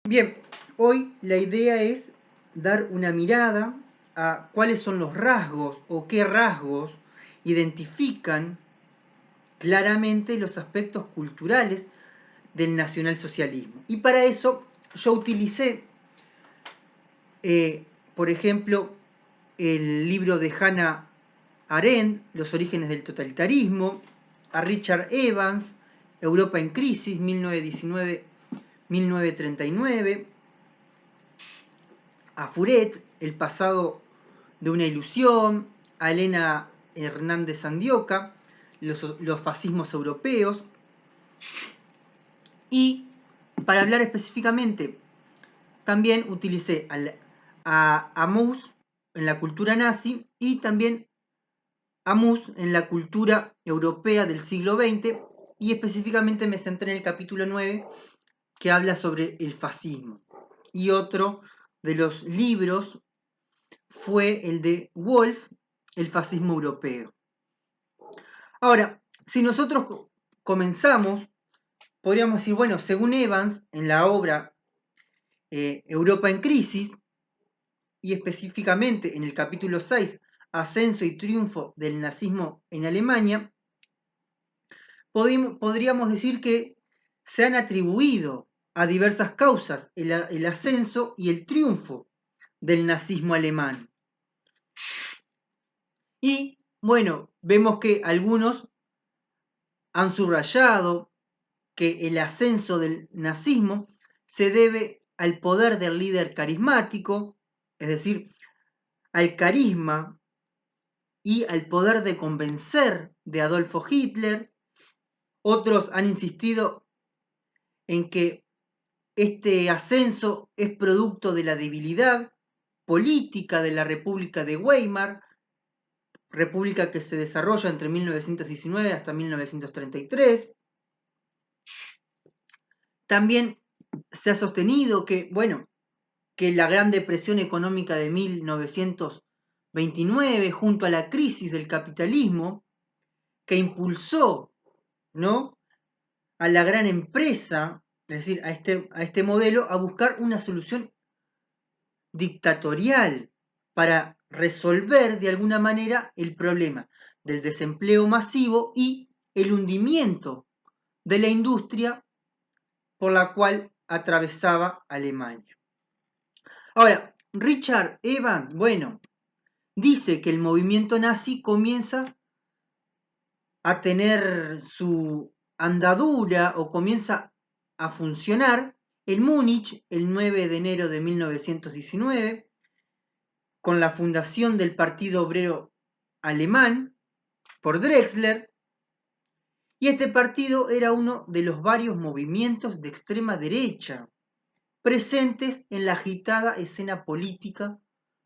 Bien, hoy la idea es dar una mirada a cuáles son los rasgos o qué rasgos identifican claramente los aspectos culturales del nacionalsocialismo. Y para eso yo utilicé, por ejemplo, el libro de Hannah Arendt, Los orígenes del totalitarismo, a Richard Evans, Europa en crisis, 1919-1939, a Furet, El pasado de una ilusión, a Elena Hernández Andioca, los fascismos europeos, y para hablar específicamente, también utilicé a Amus en la cultura nazi y también Amus en la cultura europea del siglo XX, y específicamente me centré en el capítulo 9 que habla sobre el fascismo. Y otro de los libros fue el de Wolf, El fascismo europeo. Ahora, si nosotros comenzamos, podríamos decir, bueno, según Evans, en la obra Europa en crisis, y específicamente en el capítulo 6, Ascenso y triunfo del nazismo en Alemania, podríamos decir que se han atribuido a diversas causas el ascenso y el triunfo del nazismo alemán. Y bueno, vemos que algunos han subrayado que el ascenso del nazismo se debe al poder del líder carismático, es decir, al carisma y al poder de convencer de Adolfo Hitler. Otros han insistido en que este ascenso es producto de la debilidad política de la República de Weimar, república que se desarrolla entre 1919 hasta 1933. También se ha sostenido que, bueno, que la Gran Depresión Económica de 1929, junto a la crisis del capitalismo, que impulsó, ¿no?, a la gran empresa, es decir, a este modelo, a buscar una solución dictatorial para resolver de alguna manera el problema del desempleo masivo y el hundimiento de la industria por la cual atravesaba Alemania. Ahora, Richard Evans, bueno, dice que el movimiento nazi comienza a tener su andadura o comienza a funcionar en Múnich el 9 de enero de 1919 con la fundación del Partido Obrero Alemán por Drexler, y este partido era uno de los varios movimientos de extrema derecha presentes en la agitada escena política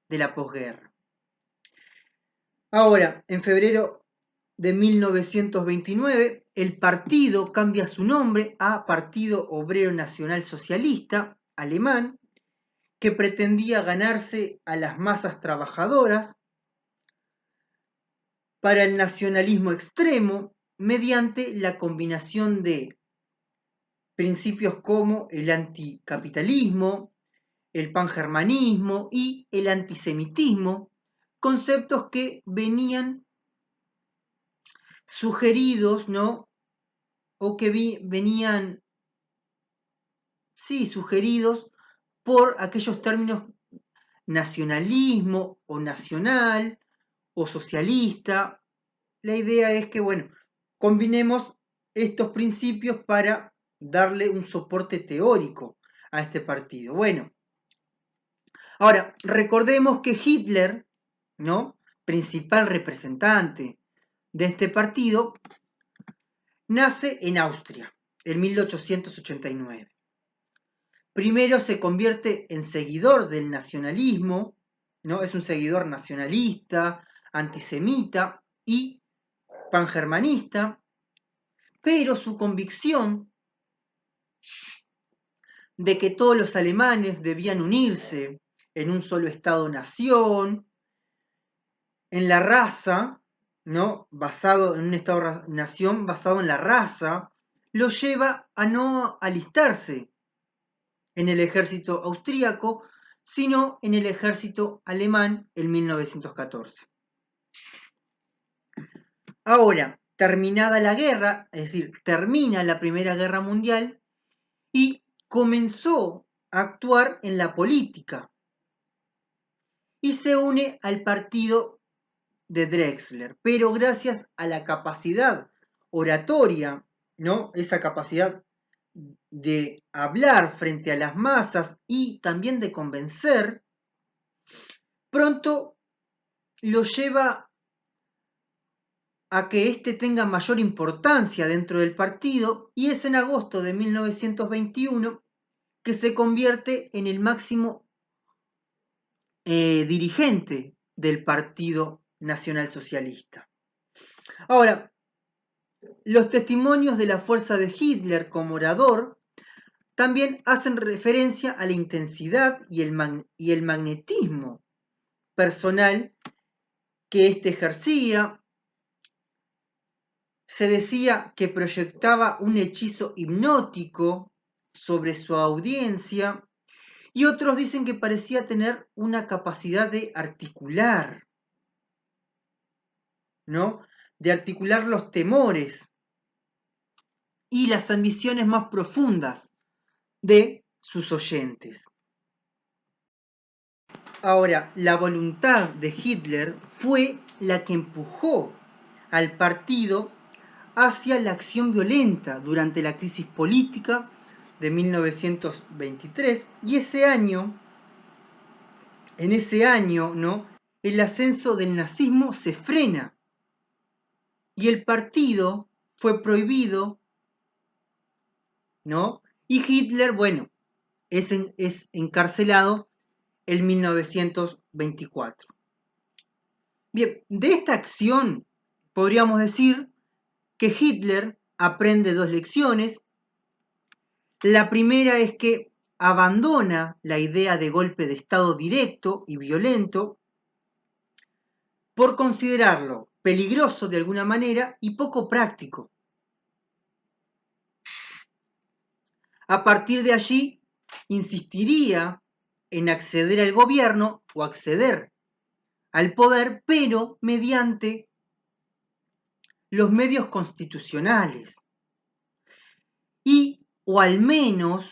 de la posguerra. Ahora, en febrero de 1929, el partido cambia su nombre a Partido Obrero Nacional Socialista Alemán, que pretendía ganarse a las masas trabajadoras para el nacionalismo extremo mediante la combinación de principios como el anticapitalismo, el pangermanismo y el antisemitismo, conceptos que venían sugeridos, ¿no? O que venían, sí, sugeridos por aquellos términos nacionalismo o nacional o socialista. La idea es que, bueno, combinemos estos principios para darle un soporte teórico a este partido. Bueno, ahora, recordemos que Hitler, ¿no?, principal representante de este partido, nace en Austria en 1889. Primero se convierte en seguidor del nacionalismo, ¿no? Es un seguidor nacionalista, antisemita y pangermanista, pero su convicción de que todos los alemanes debían unirse en un solo Estado-nación, en la raza, ¿no?, basado en un Estado-nación basado en la raza, lo lleva a no alistarse en el ejército austríaco, sino en el ejército alemán en 1914. Ahora, terminada la guerra, es decir, termina la Primera Guerra Mundial y comenzó a actuar en la política y se une al partido de Drexler, pero gracias a la capacidad oratoria, ¿no? Esa capacidad de hablar frente a las masas y también de convencer, pronto lo lleva a que éste tenga mayor importancia dentro del partido y es en agosto de 1921 que se convierte en el máximo dirigente del Partido Nacional Socialista. Ahora, los testimonios de la fuerza de Hitler como orador también hacen referencia a la intensidad y el magnetismo personal que éste ejercía. Se decía que proyectaba un hechizo hipnótico sobre su audiencia y otros dicen que parecía tener una capacidad de articular, ¿no? De articular los temores y las ambiciones más profundas de sus oyentes. Ahora, la voluntad de Hitler fue la que empujó al partido hacia la acción violenta durante la crisis política de 1923 y en ese año, ¿no? El ascenso del nazismo se frena y el partido fue prohibido, ¿no? Y Hitler, bueno, es encarcelado en 1924. Bien, de esta acción podríamos decir que Hitler aprende dos lecciones. La primera es que abandona la idea de golpe de Estado directo y violento por considerarlo peligroso de alguna manera y poco práctico. A partir de allí, insistiría en acceder al gobierno o acceder al poder, pero mediante los medios constitucionales y, o al menos,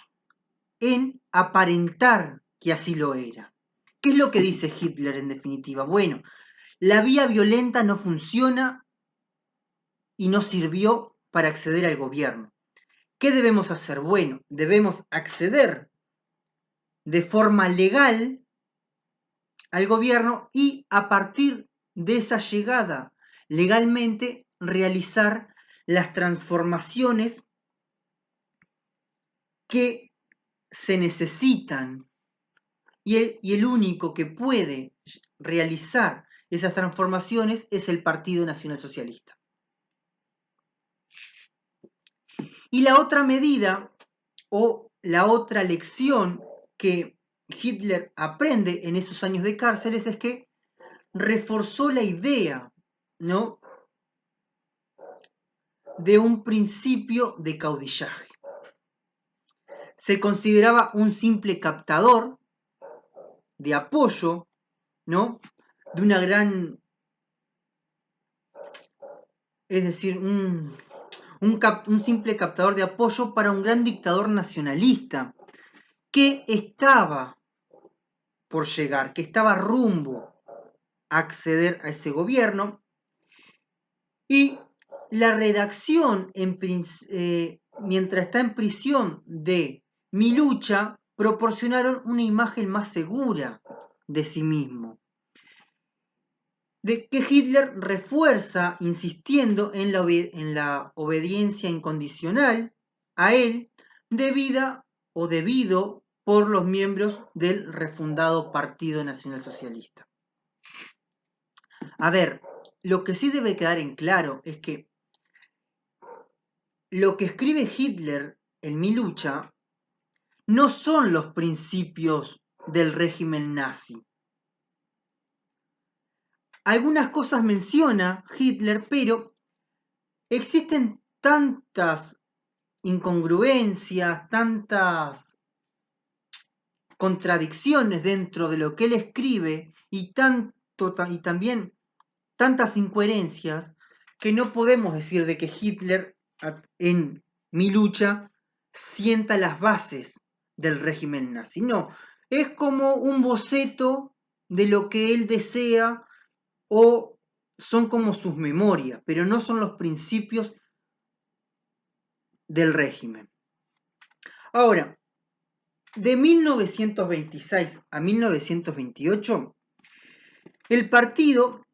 en aparentar que así lo era. ¿Qué es lo que dice Hitler en definitiva? Bueno, la vía violenta no funciona y no sirvió para acceder al gobierno. ¿Qué debemos hacer? Bueno, debemos acceder de forma legal al gobierno y a partir de esa llegada legalmente realizar las transformaciones que se necesitan y el único que puede realizar esas transformaciones es el Partido Nacional Socialista. Y la otra medida o la otra lección que Hitler aprende en esos años de cárceles es que reforzó la idea, ¿no?, de un principio de caudillaje. Se consideraba un simple captador de apoyo, ¿no?, de una gran, es decir, un simple captador de apoyo para un gran dictador nacionalista que estaba por llegar, que estaba rumbo a acceder a ese gobierno. Y la redacción, mientras está en prisión de Mi Lucha, proporcionaron una imagen más segura de sí mismo, de que Hitler refuerza insistiendo en la obediencia incondicional a él debido por los miembros del refundado Partido Nacional Socialista. A ver, lo que sí debe quedar en claro es que lo que escribe Hitler en Mi Lucha no son los principios del régimen nazi. Algunas cosas menciona Hitler, pero existen tantas incongruencias, tantas contradicciones dentro de lo que él escribe y también tantas incoherencias que no podemos decir de que Hitler en Mi lucha sienta las bases del régimen nazi. No, es como un boceto de lo que él desea o son como sus memorias, pero no son los principios del régimen. Ahora, de 1926 a 1928, el partido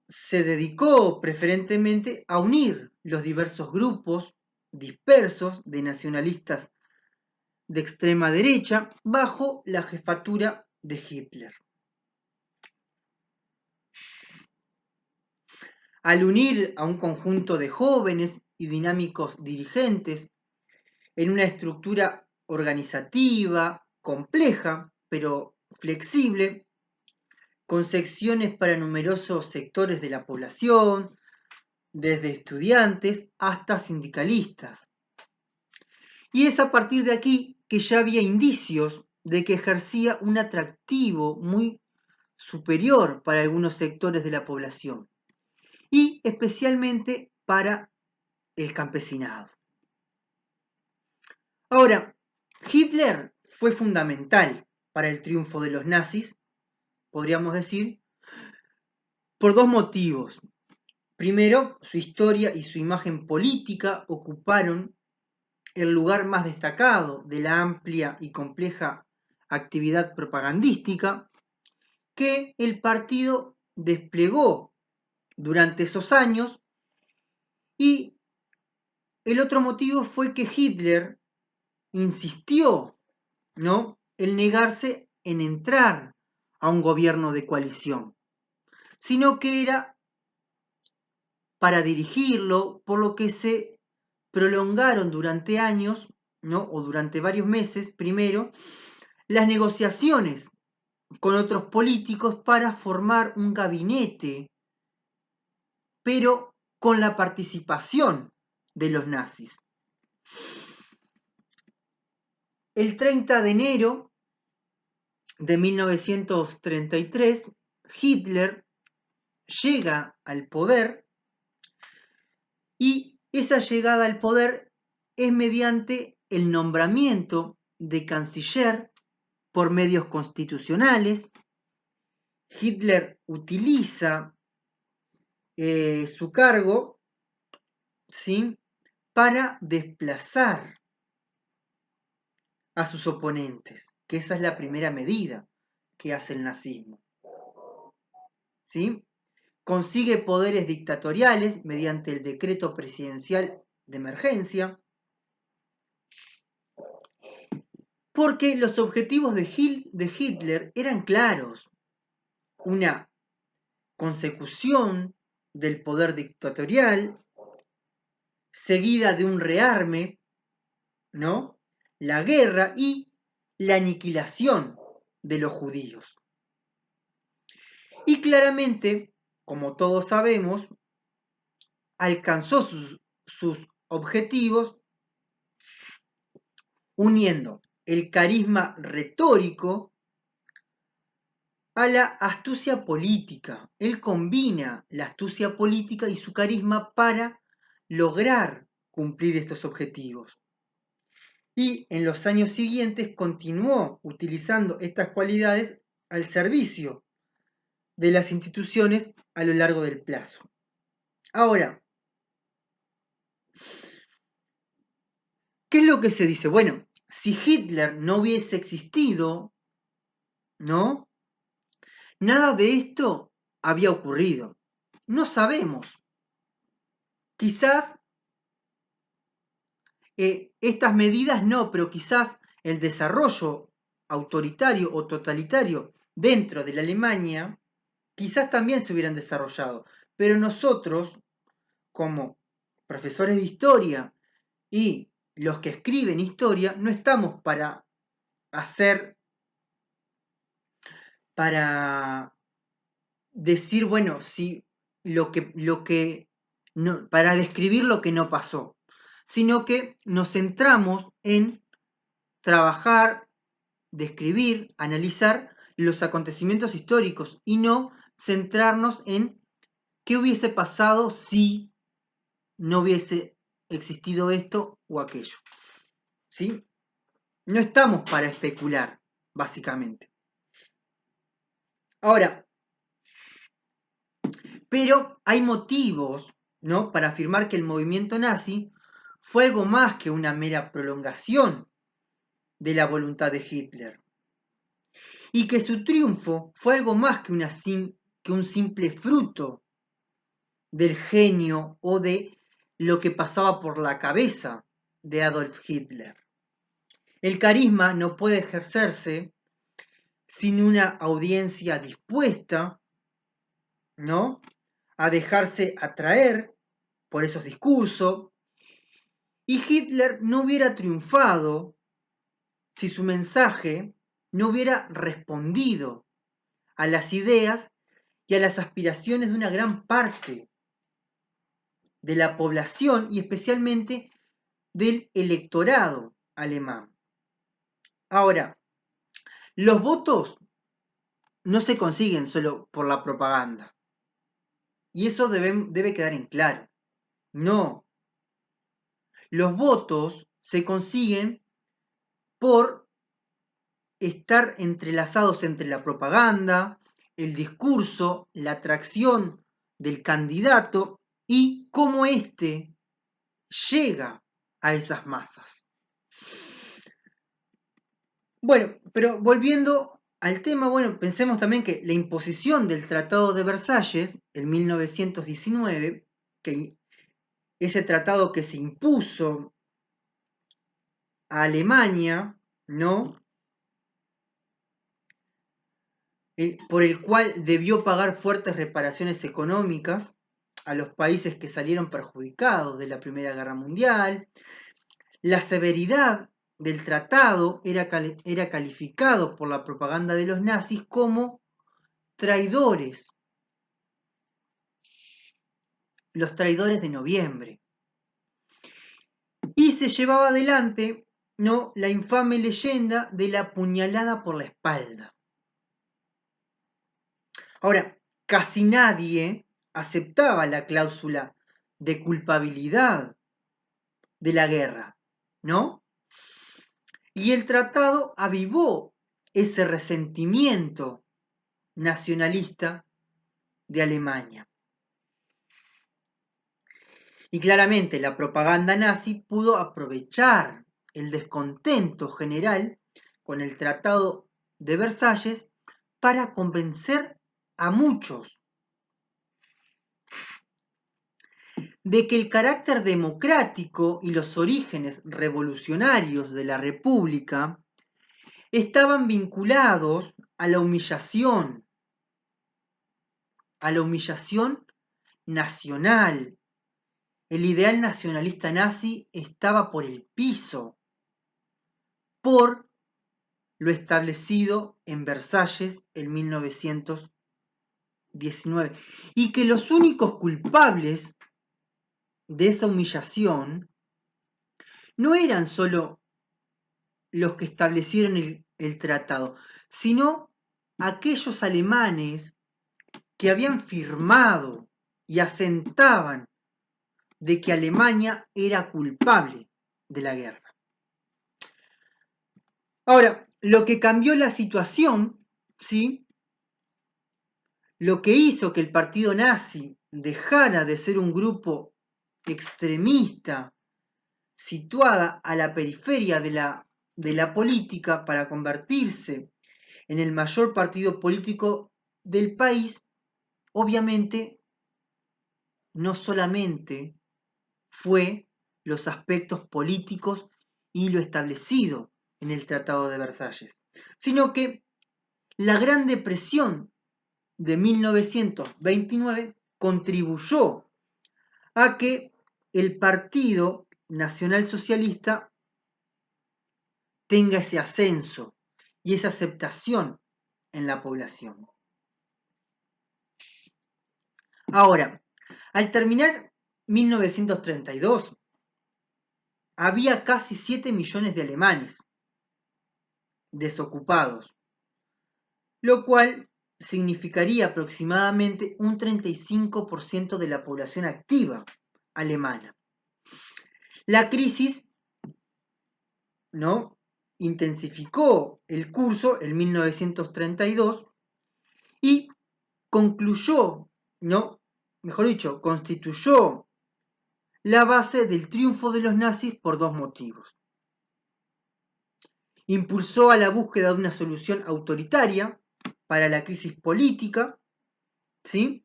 se dedicó preferentemente a unir los diversos grupos dispersos de nacionalistas de extrema derecha bajo la jefatura de Hitler. Al unir a un conjunto de jóvenes y dinámicos dirigentes en una estructura organizativa compleja, pero flexible, con secciones para numerosos sectores de la población, desde estudiantes hasta sindicalistas. Y es a partir de aquí que ya había indicios de que ejercía un atractivo muy superior para algunos sectores de la población y especialmente para el campesinado. Ahora, Hitler fue fundamental para el triunfo de los nazis, podríamos decir, por dos motivos. Primero, su historia y su imagen política ocuparon el lugar más destacado de la amplia y compleja actividad propagandística que el partido desplegó durante esos años, y el otro motivo fue que Hitler insistió, ¿no?, en negarse en entrar a un gobierno de coalición, sino que era para dirigirlo, por lo que se prolongaron durante años, ¿no?, o durante varios meses primero, las negociaciones con otros políticos para formar un gabinete, pero con la participación de los nazis. El 30 de enero de 1933, Hitler llega al poder y esa llegada al poder es mediante el nombramiento de canciller por medios constitucionales. Hitler utiliza su cargo, ¿sí?, para desplazar a sus oponentes, que esa es la primera medida que hace el nazismo, ¿sí? Consigue poderes dictatoriales mediante el decreto presidencial de emergencia, porque los objetivos de Hitler eran claros: una consecución del poder dictatorial, seguida de un rearme, ¿no?, la guerra y la aniquilación de los judíos. Y claramente, como todos sabemos, alcanzó sus objetivos uniendo el carisma retórico a la astucia política. Él combina la astucia política y su carisma para lograr cumplir estos objetivos. Y en los años siguientes continuó utilizando estas cualidades al servicio de las instituciones a lo largo del plazo. Ahora, ¿qué es lo que se dice? Bueno, si Hitler no hubiese existido, ¿no?, nada de esto había ocurrido. No sabemos. Quizás estas medidas no, pero quizás el desarrollo autoritario o totalitario dentro de la Alemania, quizás también se hubieran desarrollado. Pero nosotros, como profesores de historia y los que escriben historia, no estamos para decir, bueno, si para describir lo que no pasó, sino que nos centramos en trabajar describir, analizar los acontecimientos históricos y no centrarnos en qué hubiese pasado si no hubiese existido esto o aquello. ¿Sí? No estamos para especular, básicamente. Ahora, pero hay motivos, ¿no?, para afirmar que el movimiento nazi fue algo más que una mera prolongación de la voluntad de Hitler. Y que su triunfo fue algo más que un simple fruto del genio o de lo que pasaba por la cabeza de Adolf Hitler. El carisma no puede ejercerse sin una audiencia dispuesta, ¿no?, a dejarse atraer por esos discursos, y Hitler no hubiera triunfado si su mensaje no hubiera respondido a las ideas y a las aspiraciones de una gran parte de la población y especialmente del electorado alemán. Ahora, los votos no se consiguen solo por la propaganda. Y eso debe quedar en claro. No. Los votos se consiguen por estar entrelazados entre la propaganda, el discurso, la atracción del candidato y cómo éste llega a esas masas. Bueno, pero volviendo al tema, bueno, pensemos también que la imposición del Tratado de Versalles en 1919, que ese tratado que se impuso a Alemania, ¿no?, por el cual debió pagar fuertes reparaciones económicas a los países que salieron perjudicados de la Primera Guerra Mundial. La severidad del tratado era calificado por la propaganda de los nazis como traidores, los traidores de noviembre. Y se llevaba adelante, ¿no?, la infame leyenda de la puñalada por la espalda. Ahora, casi nadie aceptaba la cláusula de culpabilidad de la guerra, ¿no? Y el tratado avivó ese resentimiento nacionalista de Alemania. Y claramente la propaganda nazi pudo aprovechar el descontento general con el Tratado de Versalles para convencer a muchos de que el carácter democrático y los orígenes revolucionarios de la República estaban vinculados a la humillación nacional. El ideal nacionalista nazi estaba por el piso por lo establecido en Versalles en 1919 y que los únicos culpables de esa humillación no eran solo los que establecieron el tratado, sino aquellos alemanes que habían firmado y asentaban de que Alemania era culpable de la guerra. Ahora, lo que cambió la situación, ¿sí?, lo que hizo que el partido nazi dejara de ser un grupo extremista situada a la periferia de la política para convertirse en el mayor partido político del país, obviamente no solamente fue los aspectos políticos y lo establecido en el Tratado de Versalles, sino que la Gran Depresión de 1929 contribuyó a que el Partido Nacional Socialista tenga ese ascenso y esa aceptación en la población. Ahora, al terminar 1932, había casi 7 millones de alemanes desocupados, lo cual significaría aproximadamente un 35% de la población activa alemana. La crisis, ¿no?, intensificó el curso en 1932 y concluyó, ¿no?, mejor dicho, constituyó la base del triunfo de los nazis por dos motivos. Impulsó a la búsqueda de una solución autoritaria para la crisis política, ¿sí?,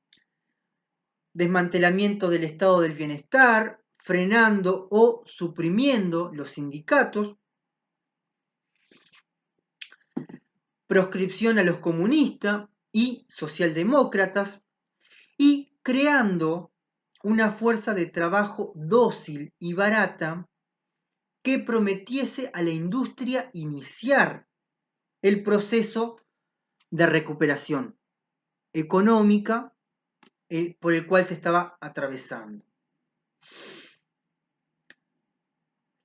desmantelamiento del estado del bienestar, frenando o suprimiendo los sindicatos, proscripción a los comunistas y socialdemócratas, y creando una fuerza de trabajo dócil y barata que prometiese a la industria iniciar el proceso de recuperación económica por el cual se estaba atravesando.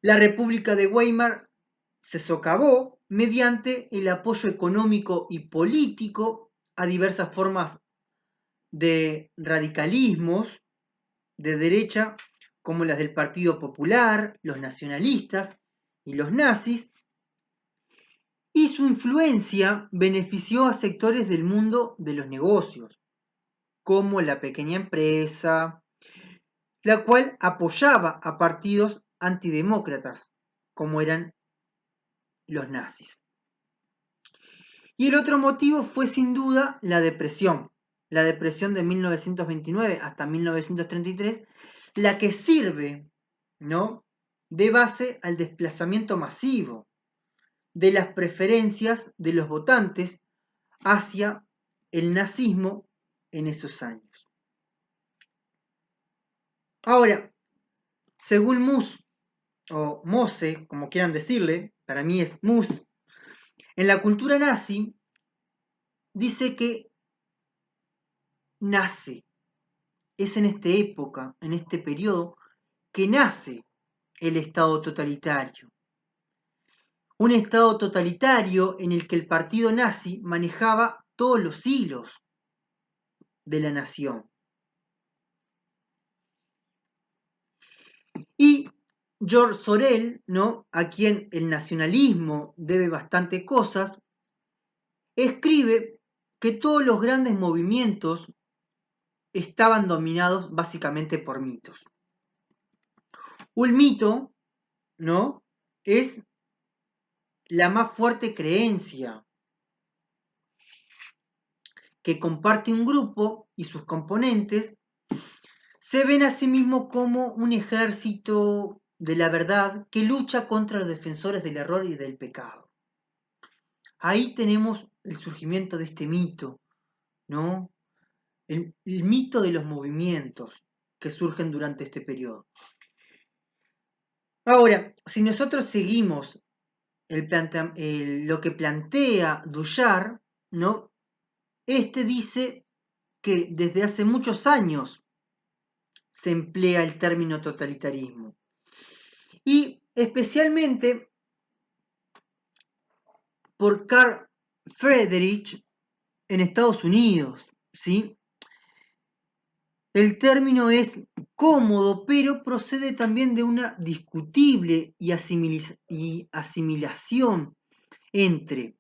La República de Weimar se socavó mediante el apoyo económico y político a diversas formas de radicalismos de derecha, como las del Partido Popular, los nacionalistas y los nazis, y su influencia benefició a sectores del mundo de los negocios, como la pequeña empresa, la cual apoyaba a partidos antidemócratas, como eran los nazis. Y el otro motivo fue sin duda la depresión de 1929 hasta 1933, la que sirve, ¿no?, de base al desplazamiento masivo de las preferencias de los votantes hacia el nazismo en esos años. Ahora, según Mus, o Mose, como quieran decirle, para mí es Mus, en la cultura nazi dice que nace, es en esta época, en este periodo, que nace el Estado totalitario. Un Estado totalitario en el que el partido nazi manejaba todos los hilos de la nación. Y George Sorel, ¿no?, a quien el nacionalismo debe bastante cosas, escribe que todos los grandes movimientos estaban dominados básicamente por mitos. Un mito, ¿no?, es la más fuerte creencia que comparte un grupo y sus componentes se ven a sí mismos como un ejército de la verdad que lucha contra los defensores del error y del pecado. Ahí tenemos el surgimiento de este mito, ¿no? El mito de los movimientos que surgen durante este periodo. Ahora, si nosotros seguimos lo que plantea Duyar, ¿no?, este dice que desde hace muchos años se emplea el término totalitarismo. Y especialmente por Carl Friedrich en Estados Unidos, ¿sí? El término es cómodo, pero procede también de una discutible y asimilación entre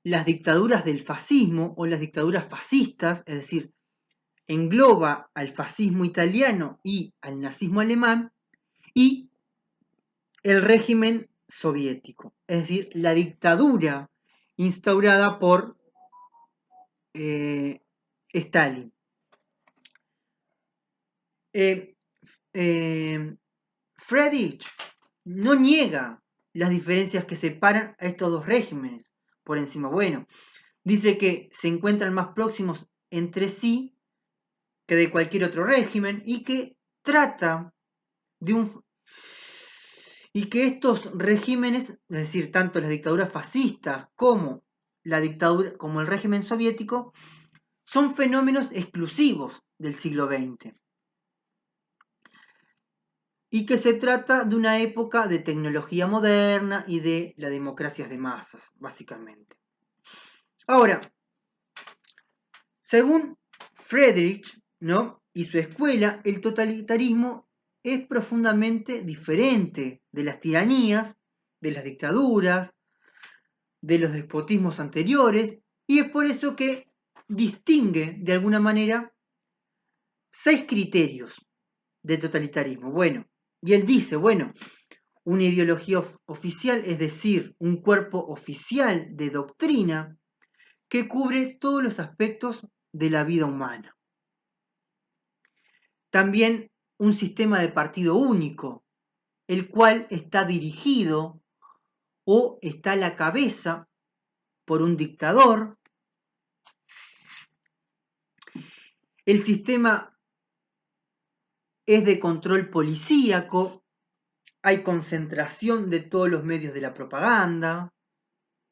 las dictaduras del fascismo o las dictaduras fascistas, es decir, engloba al fascismo italiano y al nazismo alemán, y el régimen soviético, es decir, la dictadura instaurada por Stalin. Friedrich no niega las diferencias que separan a estos dos regímenes por encima. Bueno, dice que se encuentran más próximos entre sí que de cualquier otro régimen y que trata de y que estos regímenes, es decir, tanto las dictaduras fascistas como el régimen soviético, son fenómenos exclusivos del siglo XX. y que se trata de una época de tecnología moderna y de la democracia de masas, básicamente. Ahora, según Friedrich, ¿no?, y su escuela, el totalitarismo es profundamente diferente de las tiranías, de las dictaduras, de los despotismos anteriores, y es por eso que distingue de alguna manera 6 criterios de totalitarismo. Bueno, y él dice, bueno, una ideología oficial, es decir, un cuerpo oficial de doctrina que cubre todos los aspectos de la vida humana. También un sistema de partido único, el cual está dirigido o está a la cabeza por un dictador. El sistema es de control policíaco, hay concentración de todos los medios de la propaganda,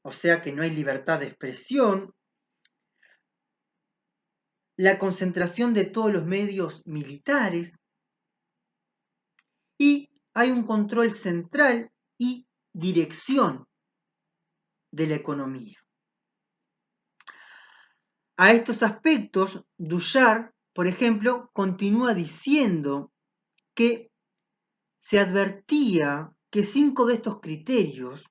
o sea que no hay libertad de expresión, la concentración de todos los medios militares y hay un control central y dirección de la economía. A estos aspectos, Duyard, por ejemplo, continúa diciendo que se advertía que 5 de estos criterios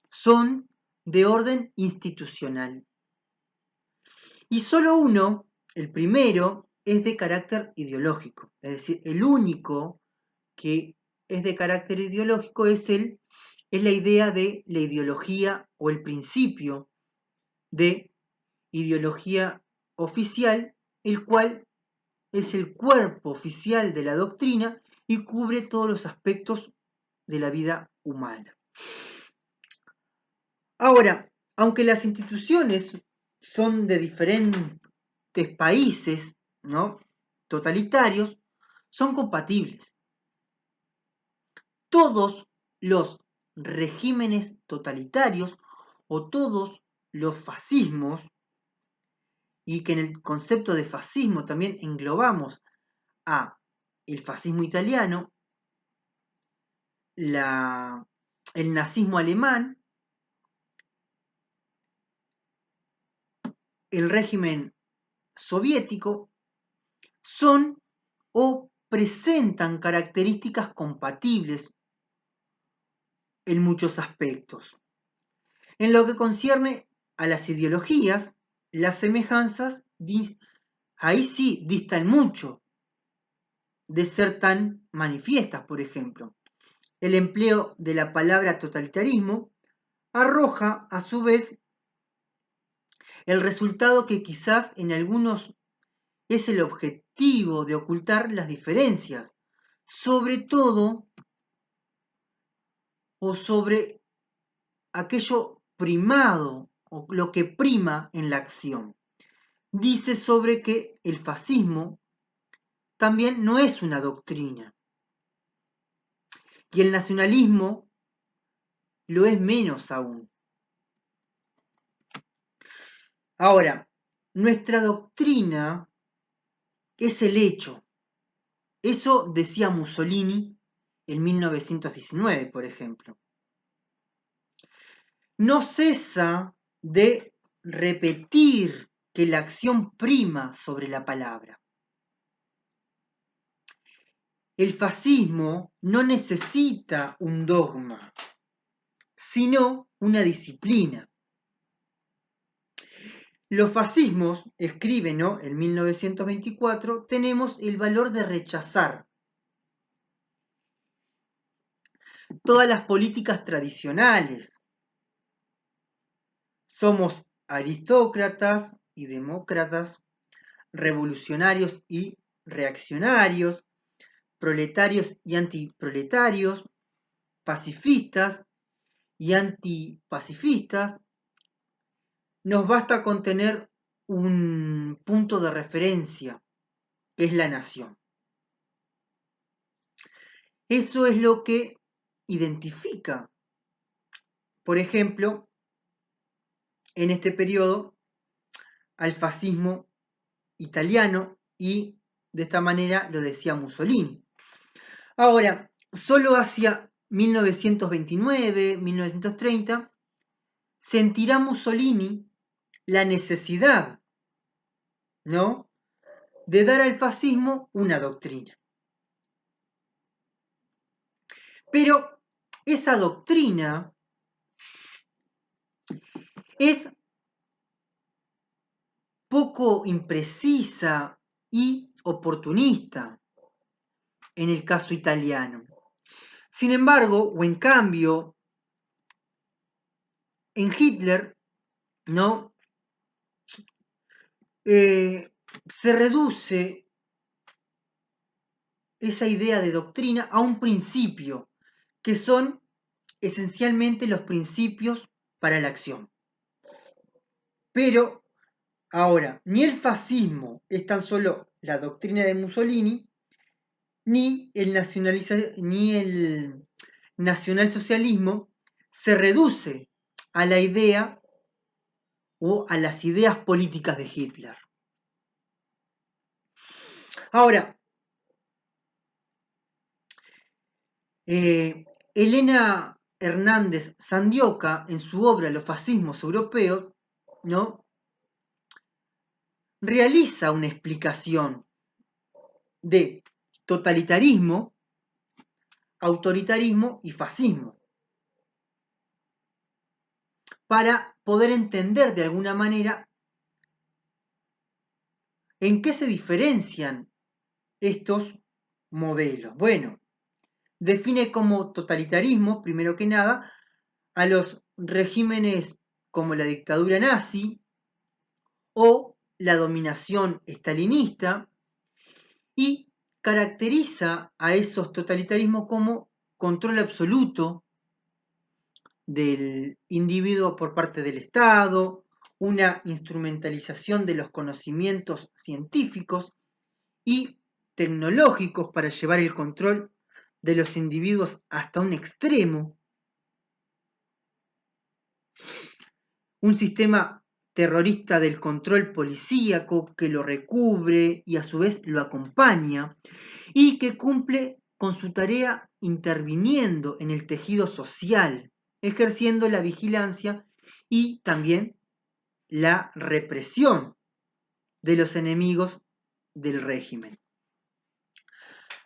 son de orden institucional. Y solo uno, el primero, es de carácter ideológico. Es decir, el único que es de carácter ideológico es la idea de la ideología o el principio de ideología oficial, el cual es el cuerpo oficial de la doctrina y cubre todos los aspectos de la vida humana. Ahora, aunque las instituciones son de diferentes países, ¿no?, totalitarios, son compatibles. Todos los regímenes totalitarios o todos los fascismos, y que en el concepto de fascismo también englobamos a el fascismo italiano, el nazismo alemán, el régimen soviético, son o presentan características compatibles en muchos aspectos. En lo que concierne a las ideologías, las semejanzas ahí sí distan mucho de ser tan manifiestas. Por ejemplo, el empleo de la palabra totalitarismo arroja a su vez el resultado que quizás en algunos es el objetivo de ocultar las diferencias, sobre todo o sobre aquello primado o lo que prima en la acción. Dice sobre que el fascismo también no es una doctrina y el nacionalismo lo es menos aún. Ahora, nuestra doctrina es el hecho. Eso decía Mussolini en 1919, por ejemplo. No cesa de repetir que la acción prima sobre la palabra. El fascismo no necesita un dogma, sino una disciplina. Los fascismos, escribe, ¿no?, en 1924, tenemos el valor de rechazar todas las políticas tradicionales. Somos aristócratas y demócratas, revolucionarios y reaccionarios, proletarios y antiproletarios, pacifistas y antipacifistas. Nos basta con tener un punto de referencia, que es la nación. Eso es lo que identifica, por ejemplo, en este periodo, al fascismo italiano, y de esta manera lo decía Mussolini. Ahora, solo hacia 1929, 1930, sentirá Mussolini la necesidad, ¿no?, de dar al fascismo una doctrina. Pero esa doctrina es poco imprecisa y oportunista en el caso italiano. Sin embargo, o en cambio, en Hitler, ¿no?, se reduce esa idea de doctrina a un principio, que son esencialmente los principios para la acción. Pero ahora, ni el fascismo es tan solo la doctrina de Mussolini, ni el nacionalsocialismo se reduce a la idea o a las ideas políticas de Hitler. Ahora, Elena Hernández Sandioca, en su obra Los fascismos europeos, ¿no?, realiza una explicación de totalitarismo, autoritarismo y fascismo, para poder entender de alguna manera en qué se diferencian estos modelos. Bueno, define como totalitarismo, primero que nada, a los regímenes como la dictadura nazi o la dominación estalinista, y caracteriza a esos totalitarismos como control absoluto del individuo por parte del Estado, una instrumentalización de los conocimientos científicos y tecnológicos para llevar el control de los individuos hasta un extremo, un sistema terrorista del control policíaco que lo recubre y a su vez lo acompaña y que cumple con su tarea interviniendo en el tejido social, ejerciendo la vigilancia y también la represión de los enemigos del régimen.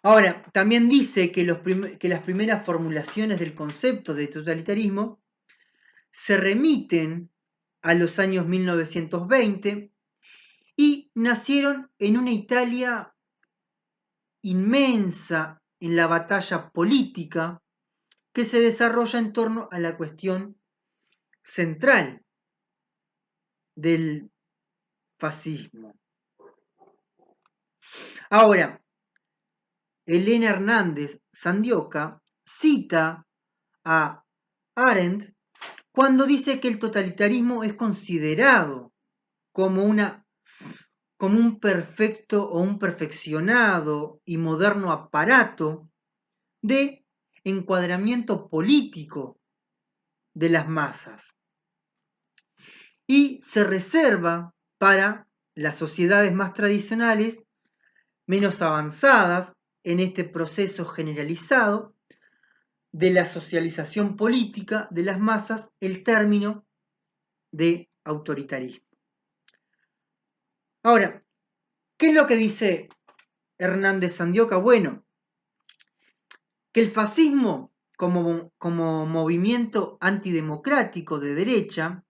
Ahora, también dice que las primeras formulaciones del concepto de totalitarismo se remiten a los años 1920 y nacieron en una Italia inmensa en la batalla política que se desarrolla en torno a la cuestión central del fascismo. Ahora, Elena Hernández Sandioca cita a Arendt cuando dice que el totalitarismo es considerado como un perfecto o un perfeccionado y moderno aparato de encuadramiento político de las masas y se reserva para las sociedades más tradicionales, menos avanzadas en este proceso generalizado de la socialización política de las masas, el término de autoritarismo. Ahora, ¿qué es lo que dice Hernández Sandioca? Bueno, que el fascismo como movimiento antidemocrático de derecha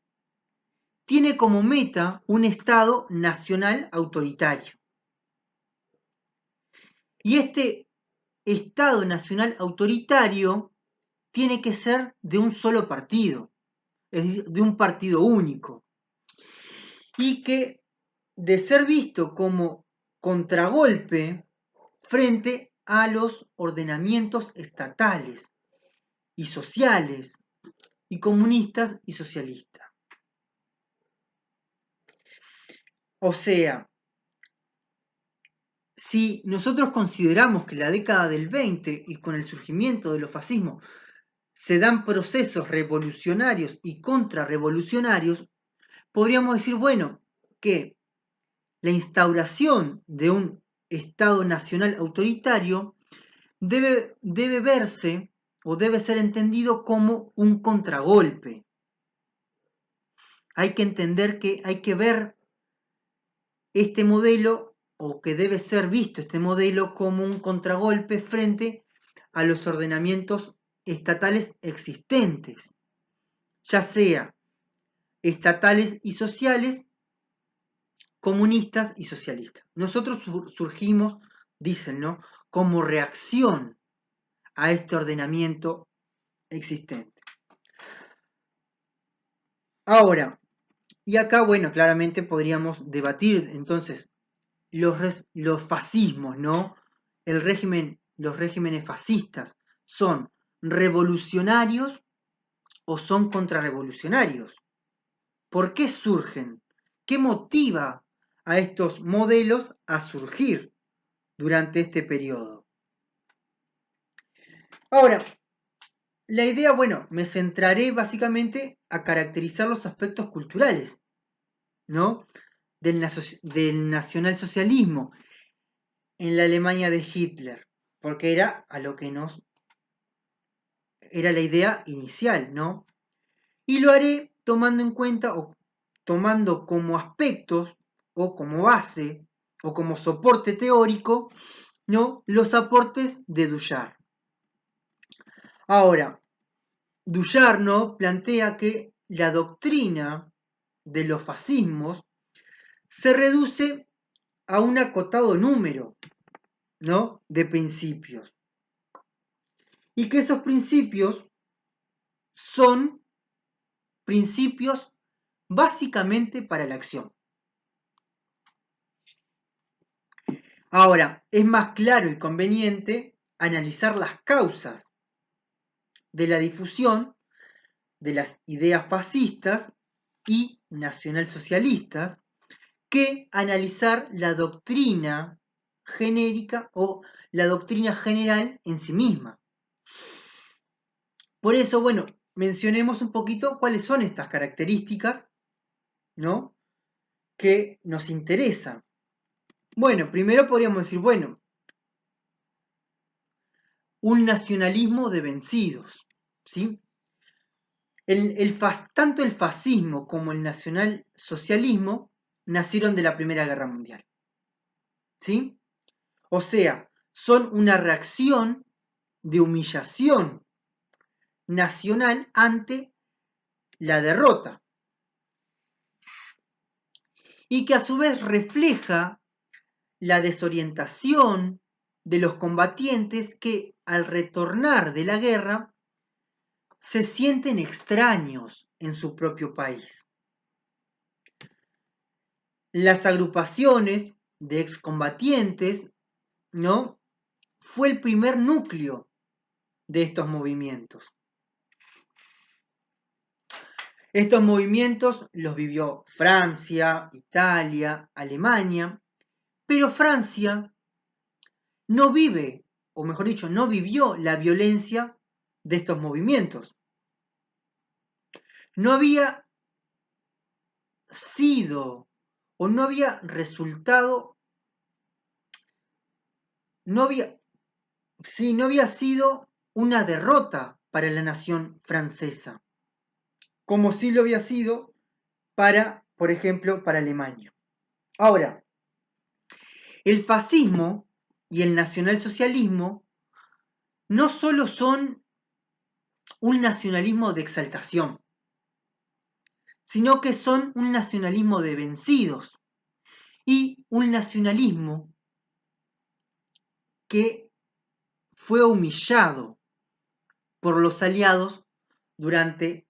tiene como meta un Estado nacional autoritario. Y este Estado nacional autoritario tiene que ser de un solo partido, es decir, de un partido único. Y que de ser visto como contragolpe frente a los ordenamientos estatales y sociales y comunistas y socialistas. O sea, si nosotros consideramos que la década del 20 y con el surgimiento de los fascismos se dan procesos revolucionarios y contrarrevolucionarios, podríamos decir, bueno, que la instauración de un Estado nacional autoritario debe verse o debe ser entendido como un contragolpe. Hay que entender que hay que ver este modelo, o que debe ser visto este modelo, como un contragolpe frente a los ordenamientos estatales existentes, ya sea estatales y sociales, comunistas y socialistas. Nosotros surgimos, dicen, ¿no?, como reacción a este ordenamiento existente. Ahora, y acá, bueno, claramente podríamos debatir entonces los fascismos, ¿no? Los regímenes fascistas, ¿son revolucionarios o son contrarrevolucionarios? ¿Por qué surgen? ¿Qué motiva a estos modelos a surgir durante este periodo? Ahora, la idea, bueno, me centraré básicamente a caracterizar los aspectos culturales, ¿no?, del nacionalsocialismo en la Alemania de Hitler, porque era a lo que era la idea inicial, ¿no? Y lo haré tomando en cuenta o tomando como aspectos o como base o como soporte teórico, ¿no?, los aportes de Duyar. Ahora, Duyar, ¿no?, plantea que la doctrina de los fascismos se reduce a un acotado número, ¿no?, de principios, y que esos principios son principios básicamente para la acción. Ahora, es más claro y conveniente analizar las causas de la difusión de las ideas fascistas y nacionalsocialistas que analizar la doctrina genérica o la doctrina general en sí misma. Por eso, bueno, mencionemos un poquito cuáles son estas características, ¿no?, que nos interesan. Bueno, primero podríamos decir, bueno, un nacionalismo de vencidos, ¿sí? Tanto el fascismo como el nacionalsocialismo nacieron de la Primera Guerra Mundial, ¿sí? O sea, son una reacción de humillación nacional ante la derrota, y que a su vez refleja la desorientación de los combatientes que al retornar de la guerra se sienten extraños en su propio país. Las agrupaciones de excombatientes, ¿no?, fue el primer núcleo de estos movimientos. Estos movimientos los vivió Francia, Italia, Alemania, pero Francia no vive, o mejor dicho, no vivió la violencia de estos movimientos. No había sido o no había resultado, no había sido una derrota para la nación francesa, como sí lo había sido para, por ejemplo, para Alemania. Ahora, el fascismo y el nacionalsocialismo no solo son un nacionalismo de exaltación, sino que son un nacionalismo de vencidos y un nacionalismo que fue humillado por los aliados durante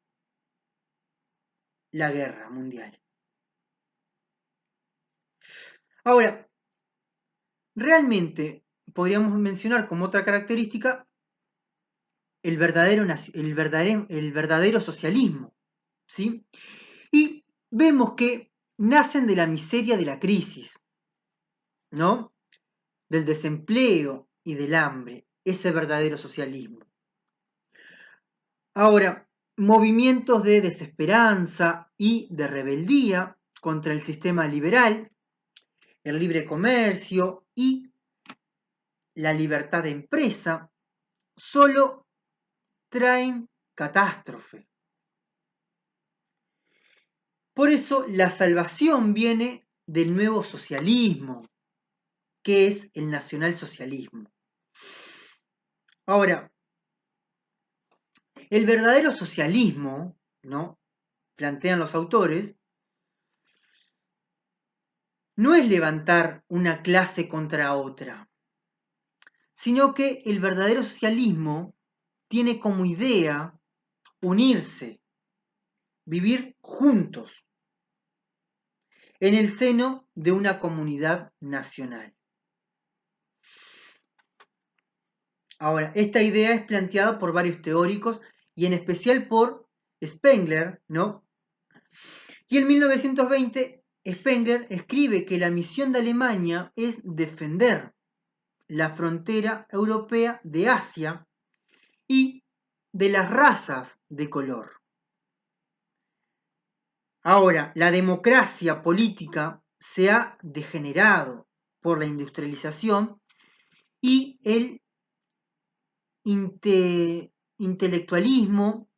la guerra mundial. Ahora, realmente podríamos mencionar como otra característica el verdadero socialismo, ¿sí? Y vemos que nacen de la miseria de la crisis, ¿no?, del desempleo y del hambre, ese verdadero socialismo. Ahora, movimientos de desesperanza y de rebeldía contra el sistema liberal, el libre comercio y la libertad de empresa, solo traen catástrofe. Por eso la salvación viene del nuevo socialismo, que es el nacionalsocialismo. Ahora, el verdadero socialismo, ¿no?, plantean los autores, no es levantar una clase contra otra, sino que el verdadero socialismo tiene como idea unirse, vivir juntos, en el seno de una comunidad nacional. Ahora, esta idea es planteada por varios teóricos y en especial por Spengler, ¿no? Y en 1920 Spengler escribe que la misión de Alemania es defender la frontera europea de Asia y de las razas de color. Ahora, la democracia política se ha degenerado por la industrialización y el intelectualismo,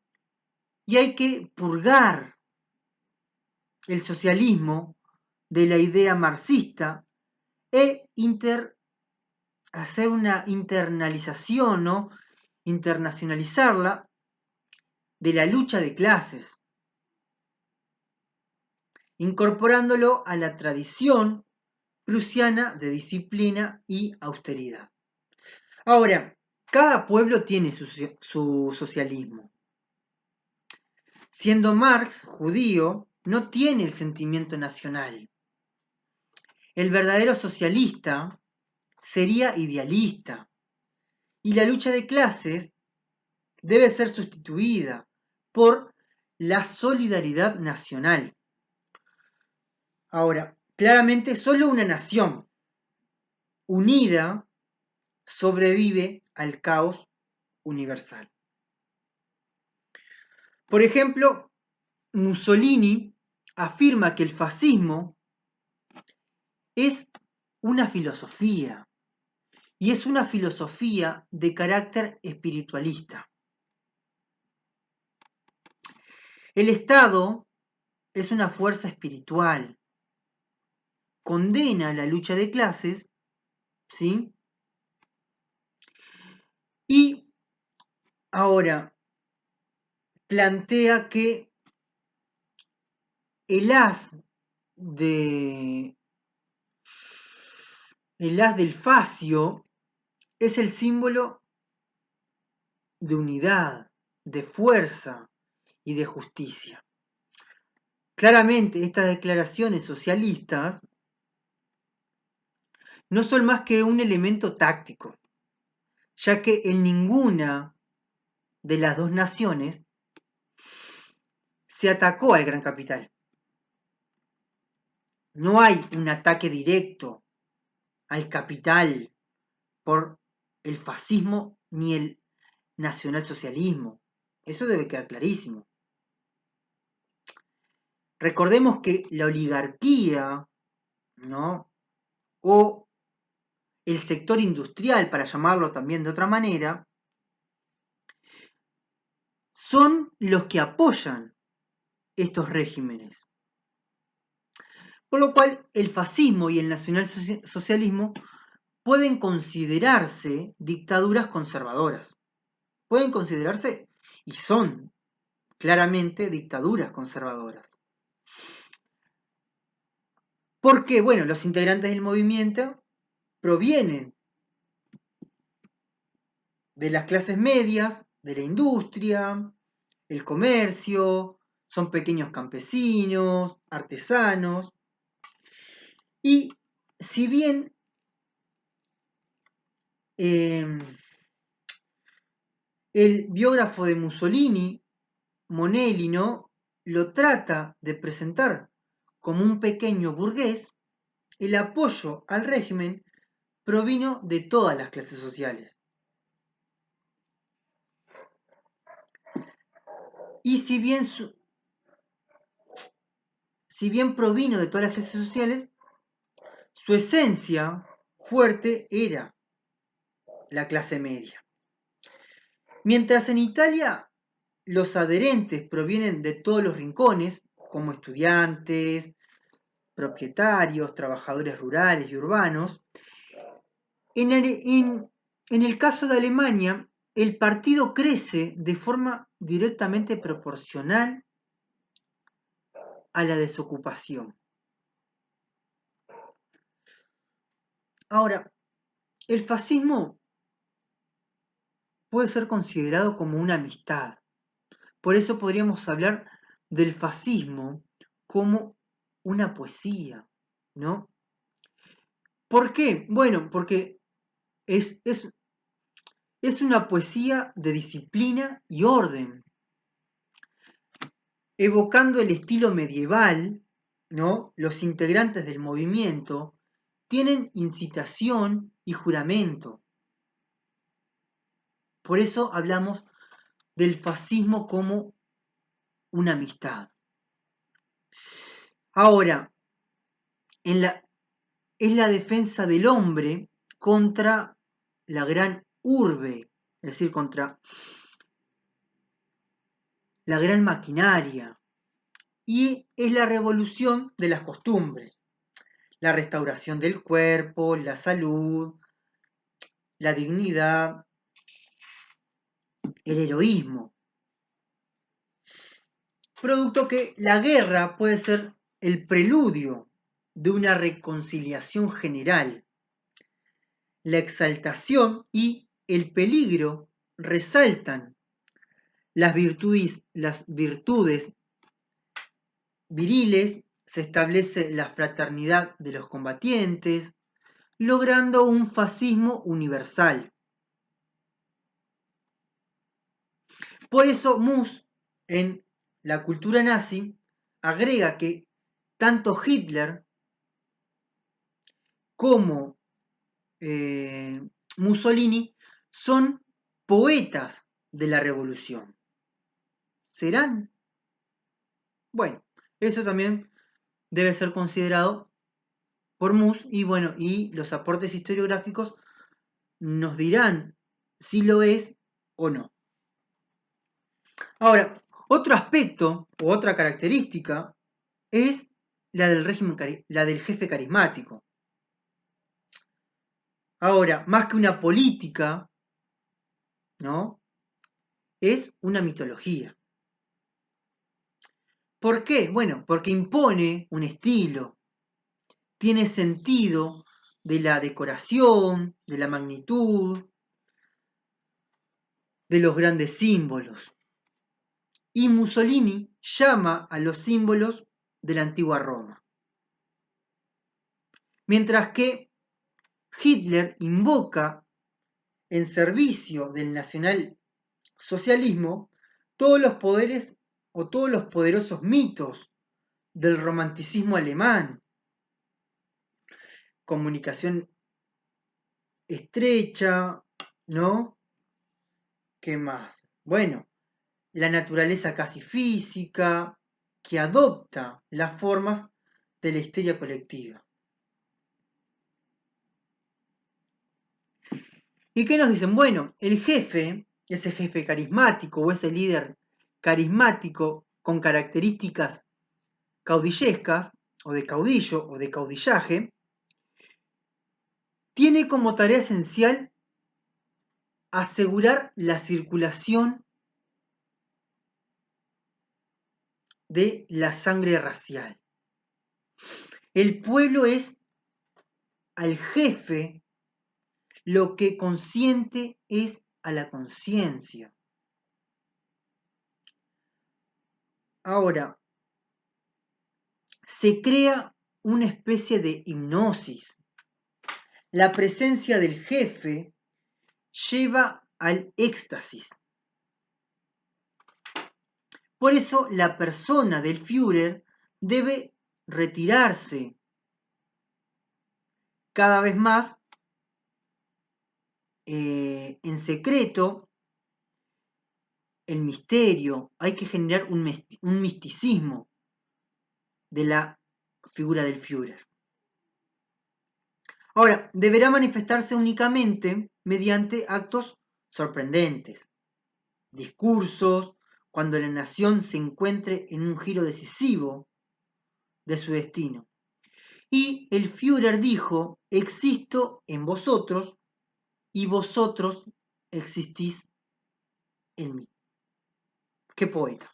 y hay que purgar el socialismo de la idea marxista e hacer una internalización, ¿no?, internacionalizarla de la lucha de clases, incorporándolo a la tradición prusiana de disciplina y austeridad. Ahora, cada pueblo tiene su socialismo. Siendo Marx judío, no tiene el sentimiento nacional. El verdadero socialista sería idealista y la lucha de clases debe ser sustituida por la solidaridad nacional. Ahora, claramente solo una nación unida sobrevive al caos universal. Por ejemplo, Mussolini afirma que el fascismo es una filosofía, y es una filosofía de carácter espiritualista. El Estado es una fuerza espiritual, condena la lucha de clases, ¿sí? Y ahora plantea que el haz del fascio es el símbolo de unidad, de fuerza y de justicia. Claramente, estas declaraciones socialistas no son más que un elemento táctico, ya que en ninguna de las dos naciones se atacó al gran capital. No hay un ataque directo al capital por el fascismo ni el nacionalsocialismo. Eso debe quedar clarísimo. Recordemos que la oligarquía, ¿no?, o el sector industrial, para llamarlo también de otra manera, son los que apoyan estos regímenes. Por lo cual, el fascismo y el nacionalsocialismo pueden considerarse dictaduras conservadoras. Pueden considerarse y son claramente dictaduras conservadoras. Porque, bueno, los integrantes del movimiento provienen de las clases medias, de la industria, el comercio, son pequeños campesinos, artesanos, y si bien el biógrafo de Mussolini, Monelli, ¿no?, lo trata de presentar como un pequeño burgués, el apoyo al régimen provino de todas las clases sociales. Y si bien provino de todas las clases sociales, su esencia fuerte era la clase media. Mientras en Italia los adherentes provienen de todos los rincones, como estudiantes, propietarios, trabajadores rurales y urbanos, en el caso de Alemania, el partido crece de forma directamente proporcional a la desocupación. Ahora, el fascismo puede ser considerado como una amistad. Por eso podríamos hablar del fascismo como una poesía, ¿no? ¿Por qué? Bueno, porque es una poesía de disciplina y orden, evocando el estilo medieval, ¿no? Los integrantes del movimiento tienen incitación y juramento. Por eso hablamos del fascismo como una amistad. Ahora, es la defensa del hombre contra la gran urbe, es decir, contra la gran maquinaria, y es la revolución de las costumbres, la restauración del cuerpo, la salud, la dignidad, el heroísmo. Producto que la guerra puede ser el preludio de una reconciliación general. La exaltación y el peligro resaltan las virtudes viriles, se establece la fraternidad de los combatientes, logrando un fascismo universal. Por eso Mus, en la cultura nazi, agrega que tanto Hitler como Mussolini son poetas de la revolución. ¿Serán? Bueno, eso también debe ser considerado por Mus y bueno, y los aportes historiográficos nos dirán si lo es o no. Ahora, otro aspecto o otra característica es la del régimen, la del jefe carismático. Ahora, más que una política, ¿no? Es una mitología. ¿Por qué? Bueno, porque impone un estilo, tiene sentido de la decoración, de la magnitud, de los grandes símbolos. Y Mussolini llama a los símbolos de la antigua Roma. Mientras que Hitler invoca en servicio del nacionalsocialismo todos los poderes o todos los poderosos mitos del romanticismo alemán. Comunicación estrecha, ¿no? ¿Qué más? Bueno, la naturaleza casi física, que adopta las formas de la histeria colectiva. ¿Y qué nos dicen? Bueno, el jefe, ese jefe carismático o ese líder carismático con características caudillescas, o de caudillo, o de caudillaje, tiene como tarea esencial asegurar la circulación de la sangre racial. El pueblo es al jefe lo que consiente es a la conciencia. Ahora, se crea una especie de hipnosis. La presencia del jefe lleva al éxtasis. Por eso la persona del Führer debe retirarse cada vez más en secreto el misterio. Hay que generar un misticismo de la figura del Führer. Ahora, deberá manifestarse únicamente mediante actos sorprendentes, discursos, cuando la nación se encuentre en un giro decisivo de su destino. Y el Führer dijo, existo en vosotros y vosotros existís en mí. Qué poeta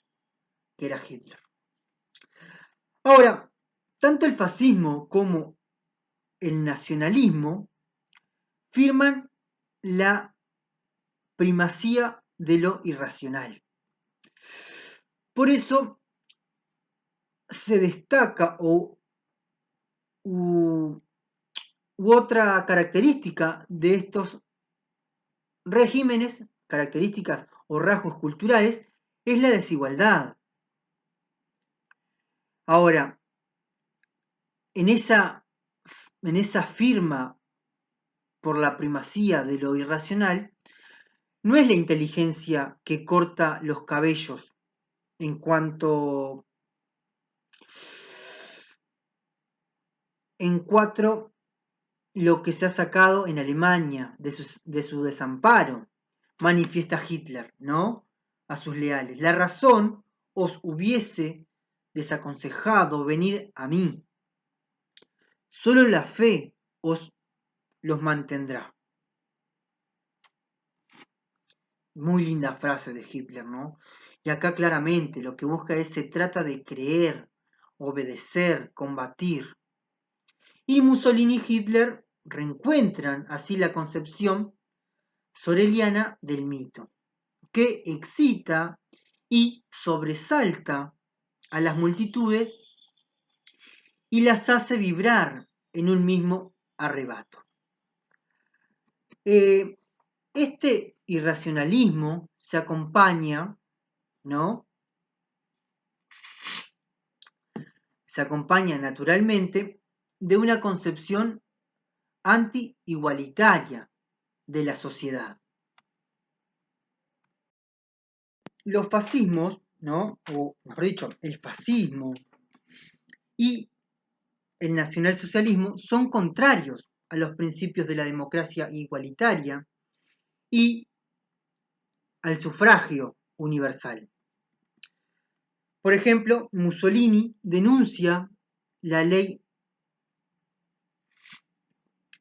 que era Hitler. Ahora, tanto el fascismo como el nacionalismo firman la primacía de lo irracional. Por eso se destaca u otra característica de estos regímenes, características o rasgos culturales, es la desigualdad. Ahora, en esa firma por la primacía de lo irracional, no es la inteligencia que corta los cabellos en cuanto lo que se ha sacado en Alemania de su desamparo, manifiesta Hitler, ¿no? A sus leales. La razón os hubiese desaconsejado venir a mí. Solo la fe os los mantendrá. Muy linda frase de Hitler, ¿no? Y acá claramente lo que busca es, se trata de creer, obedecer, combatir. Y Mussolini y Hitler reencuentran así la concepción soreliana del mito, que excita y sobresalta a las multitudes y las hace vibrar en un mismo arrebato. Este irracionalismo se acompaña, ¿no? Se acompaña naturalmente de una concepción anti-igualitaria de la sociedad. Los fascismos, ¿no? O mejor dicho, el fascismo y el nacionalsocialismo son contrarios a los principios de la democracia igualitaria y al sufragio universal. Por ejemplo, Mussolini denuncia la ley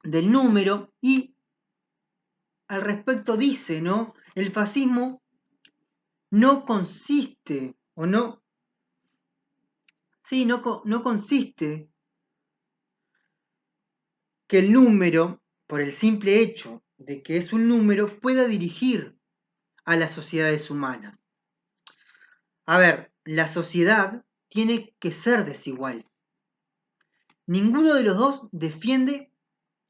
del número y al respecto dice, ¿no? El fascismo no consiste, o no, sí, no consiste que el número, por el simple hecho de que es un número, pueda dirigir a las sociedades humanas. A ver, la sociedad tiene que ser desigual. Ninguno de los dos defiende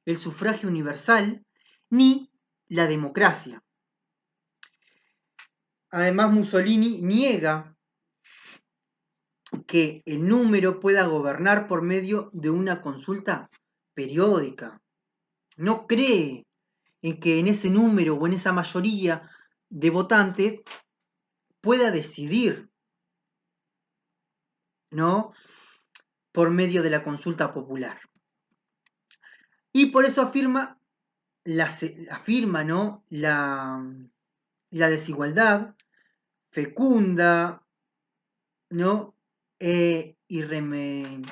el sufragio universal ni la democracia. Además, Mussolini niega que el número pueda gobernar por medio de una consulta periódica. No cree en que en ese número o en esa mayoría de votantes pueda decidir, ¿no? Por medio de la consulta popular. Y por eso afirma, ¿no? La desigualdad fecunda, ¿no? Irremediable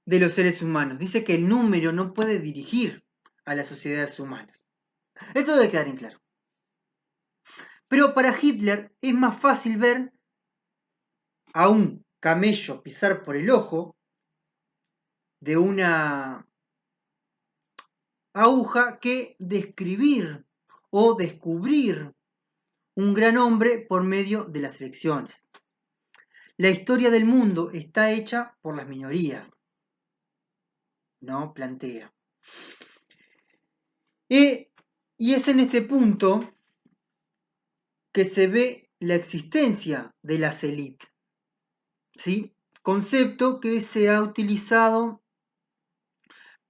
de los seres humanos. Dice que el número no puede dirigir a las sociedades humanas. Eso debe quedar en claro. Pero para Hitler es más fácil ver a un camello pisar por el ojo de una aguja que describir o descubrir un gran hombre por medio de las elecciones. La historia del mundo está hecha por las minorías, ¿no? Plantea. Y es en este punto que se ve la existencia de las élites, ¿sí? Concepto que se ha utilizado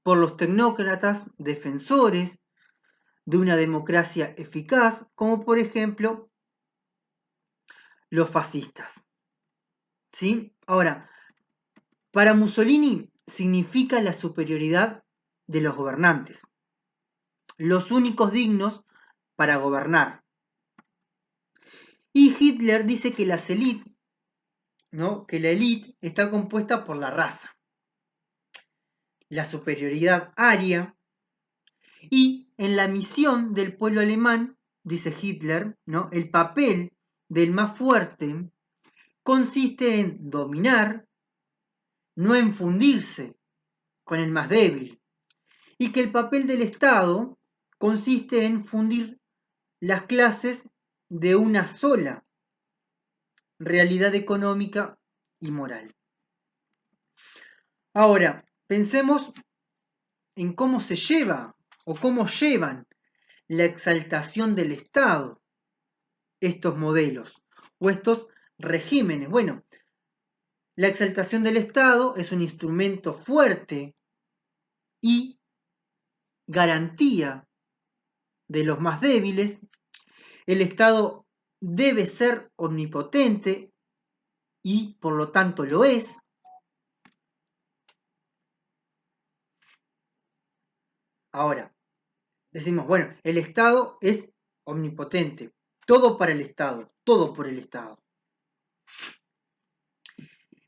por los tecnócratas defensores de una democracia eficaz, como por ejemplo los fascistas, ¿sí? Ahora, para Mussolini significa la superioridad de los gobernantes, los únicos dignos para gobernar. Y Hitler dice que las élites, ¿no? Que la élite está compuesta por la raza, la superioridad aria, y en la misión del pueblo alemán, dice Hitler, ¿no? El papel del más fuerte consiste en dominar, no en fundirse con el más débil, y que el papel del Estado consiste en fundir las clases de una sola realidad económica y moral. Ahora, pensemos en cómo se lleva o cómo llevan la exaltación del Estado estos modelos o estos regímenes. Bueno, la exaltación del Estado es un instrumento fuerte y garantía de los más débiles. El Estado debe ser omnipotente y por lo tanto lo es. Ahora, decimos, bueno, el Estado es omnipotente, todo para el Estado, todo por el Estado.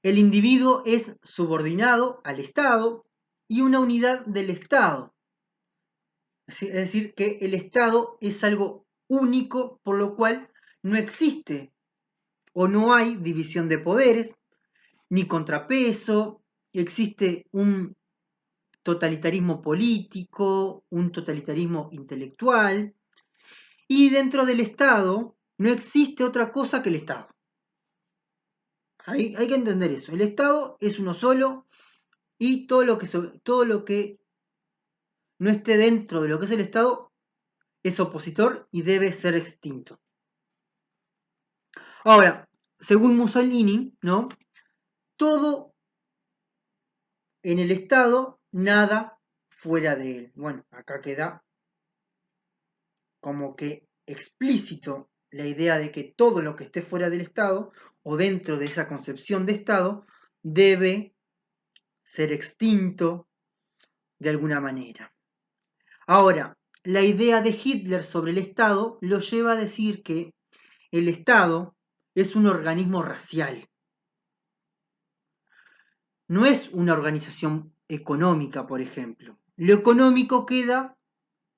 El individuo es subordinado al Estado y una unidad del Estado. Es decir, que el Estado es algo único, por lo cual no existe o no hay división de poderes, ni contrapeso, existe un totalitarismo político, un totalitarismo intelectual, y dentro del Estado no existe otra cosa que el Estado. Hay que entender eso. El Estado es uno solo y todo lo que no esté dentro de lo que es el Estado es opositor y debe ser extinto. Ahora, según Mussolini, ¿no? Todo en el Estado, nada fuera de él. Bueno, acá queda como que explícito la idea de que todo lo que esté fuera del Estado o dentro de esa concepción de Estado debe ser extinto de alguna manera. Ahora, la idea de Hitler sobre el Estado lo lleva a decir que el Estado es un organismo racial. No es una organización económica, por ejemplo. Lo económico queda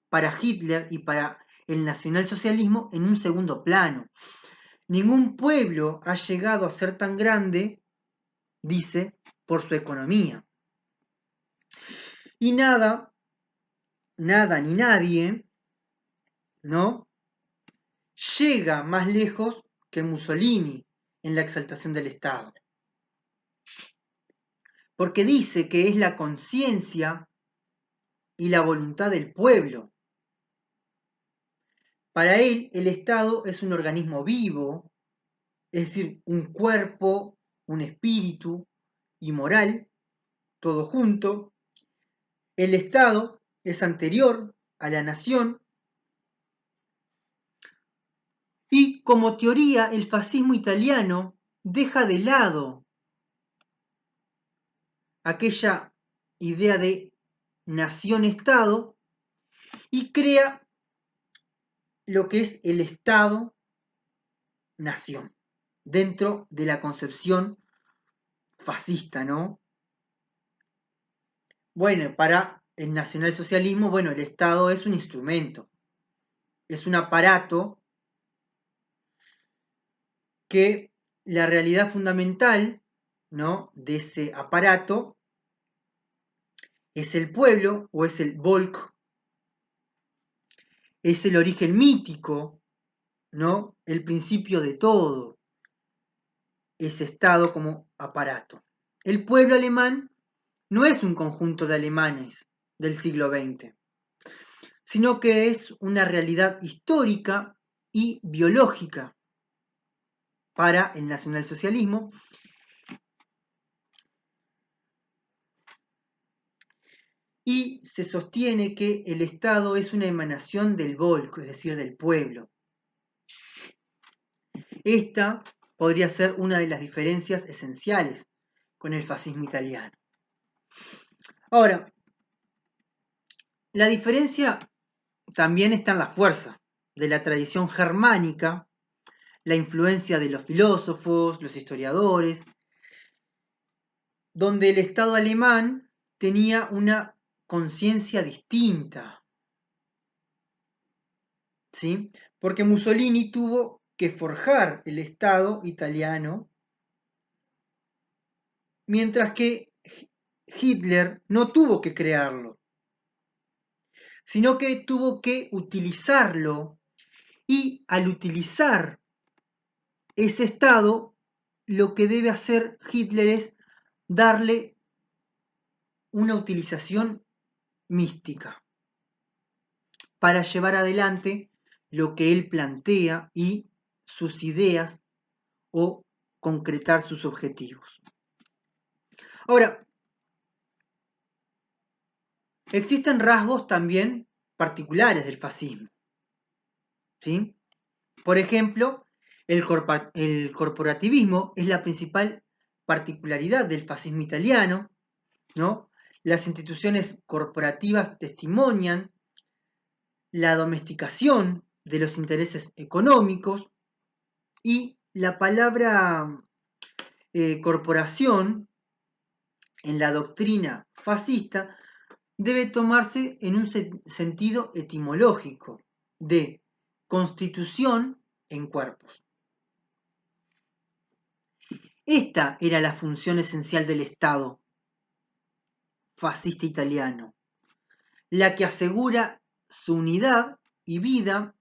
para Hitler y para el nacionalsocialismo en un segundo plano. Ningún pueblo ha llegado a ser tan grande, dice, por su economía. Y nada ni nadie, ¿no? Llega más lejos que Mussolini en la exaltación del Estado. Porque dice que es la conciencia y la voluntad del pueblo. Para él, el Estado es un organismo vivo, es decir, un cuerpo, un espíritu y moral, todo junto. El Estado es anterior a la nación y como teoría el fascismo italiano deja de lado aquella idea de nación-estado y crea lo que es el Estado-nación dentro de la concepción fascista, ¿no? Bueno, para el nacionalsocialismo, bueno, el Estado es un instrumento, es un aparato que la realidad fundamental, ¿no? De ese aparato es el pueblo o es el Volk, es el origen mítico, ¿no? El principio de todo, ese Estado como aparato. El pueblo alemán no es un conjunto de alemanes del siglo XX, sino que es una realidad histórica y biológica para el nacionalsocialismo y se sostiene que el Estado es una emanación del Volk, es decir, del pueblo. Esta podría ser una de las diferencias esenciales con el fascismo italiano. Ahora, la diferencia también está en la fuerza de la tradición germánica, la influencia de los filósofos, los historiadores, donde el Estado alemán tenía una conciencia distinta, ¿sí? Porque Mussolini tuvo que forjar el Estado italiano, mientras que Hitler no tuvo que crearlo, sino que tuvo que utilizarlo, y al utilizar ese Estado, lo que debe hacer Hitler es darle una utilización mística para llevar adelante lo que él plantea y sus ideas o concretar sus objetivos. Ahora, existen rasgos también particulares del fascismo, ¿sí? Por ejemplo, el corporativismo es la principal particularidad del fascismo italiano, ¿no? Las instituciones corporativas testimonian la domesticación de los intereses económicos, y la palabra corporación en la doctrina fascista debe tomarse en un sentido etimológico de constitución en cuerpos. Esta era la función esencial del Estado fascista italiano, la que asegura su unidad y vida,